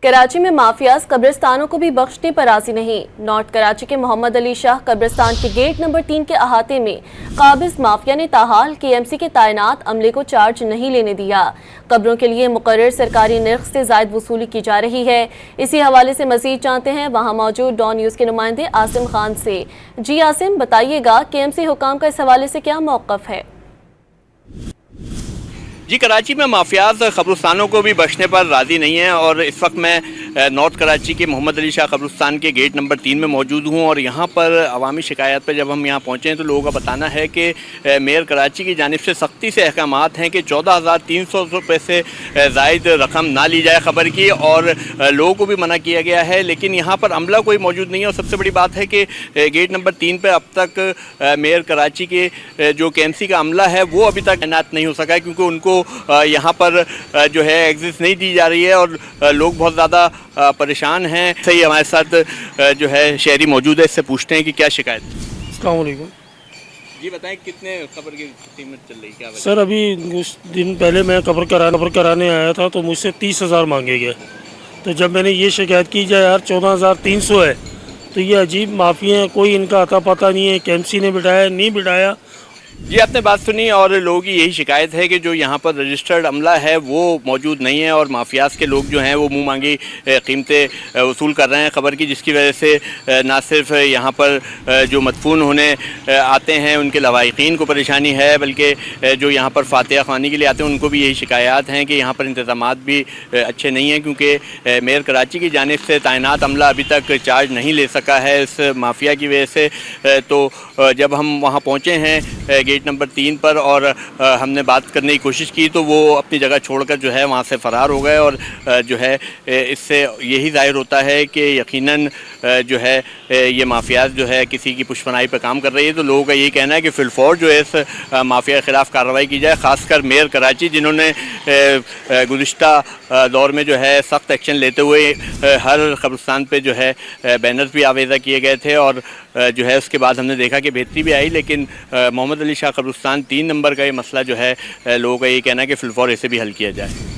कराची में माफियाज कब्रिस्तानों को भी बख्शने पर राजी नहीं। नॉर्थ कराची के मोहम्मद अली शाह कब्रिस्तान के गेट नंबर 3 के अहाते में काबिज माफिया ने ताहाल केएमसी के तैनात अमले को चार्ज नहीं लेने दिया। कब्रों के लिए मुकर्रर सरकारी निर्ख से जायद वसूली की जा रही है। इसी हवाले से मजीद जानते हैं वहाँ मौजूद डॉन न्यूज़ के नुमाइंदे आसिम खान से। जी आसिम, बताइएगा केएमसी हुकाम का इस हवाले से क्या मौक़िफ़ है? जी, कराची में माफियाज कब्रिस्तानों को भी बख्शने पर राज़ी नहीं है और इस वक्त मैं नॉर्थ कराची के मोहम्मद अली शाह कब्रिस्तान के गेट नंबर 3 में मौजूद हूँ। और यहाँ पर अवामी शिकायत पर जब हम यहाँ पहुँचे हैं तो लोगों का बताना है कि मेयर कराची की जानिब से सख्ती से अहकामात हैं कि 14,300 रुपये से ज़ायद रकम ना ली जाए ख़बर की, और लोगों को भी मना किया गया है। लेकिन यहाँ पर अमला कोई मौजूद नहीं है और सबसे बड़ी बात है कि गेट नंबर 3 पर अब तक मेयर कराची के जो केएमसी का अमला है वो अभी तक तैनात नहीं हो सका है, क्योंकि उनको यहाँ पर जो है एग्जिट नहीं दी जा रही है और लोग बहुत ज़्यादा परेशान हैं। सही, हमारे साथ जो है शहरी मौजूद है, इससे पूछते हैं कि क्या शिकायत। अस्सलाम वालेकुम जी, बताएं कितने कब्र की कीमत चल रही, क्या सर? अभी कुछ दिन पहले मैं कब्र कराने आया था तो मुझसे 30,000 मांगे गए। तो जब मैंने ये शिकायत की जाए यार 14,300 है, तो ये अजीब माफिया है, कोई इनका अता पता नहीं है, केएमसी ने बिठाया नहीं बिठाया। जी, आपने बात सुनी और लोगों की यही शिकायत है कि जो यहाँ पर रजिस्टर्ड अमला है वो मौजूद नहीं है और माफियाज के लोग जो हैं वो मुंह मांगी कीमतें वसूल कर रहे हैं ख़बर की, जिसकी वजह से ना सिर्फ यहाँ पर जो मदफून होने आते हैं उनके लवाहिकीन को परेशानी है, बल्कि जो यहाँ पर फातिहा ख़्वानी के लिए आते हैं उनको भी यही शिकायत हैं कि यहाँ पर इंतज़ामात भी अच्छे नहीं हैं, क्योंकि मेयर कराची की जानिब से तैनात अमला अभी तक चार्ज नहीं ले सका है इस माफिया की वजह से। तो जब हम वहाँ पहुँचे हैं गेट नंबर 3 पर और हमने बात करने की कोशिश की तो वो अपनी जगह छोड़कर जो है वहाँ से फ़रार हो गए, और जो है इससे यही ज़ाहिर होता है कि यकीनन जो है ये माफियाज जो है किसी की पुष्पनाई पर काम कर रही है। तो लोगों का यही कहना है कि फिलफौर जो है इस माफिया के ख़िलाफ़ कार्रवाई की जाए, ख़ासकर मेयर कराची जिन्होंने गुज़िश्ता दौर में जो है सख्त एक्शन लेते हुए हर कब्रिस्तान पे जो है बैनर्स भी आवेज़ा किए गए थे, और जो है उसके बाद हमने देखा कि बेहतरी भी आई। लेकिन मोहम्मद अली शाह कब्रिस्तान 3 नंबर का ये मसला जो है लोगों का ये कहना है कि फिलफौर इसे भी हल किया जाए।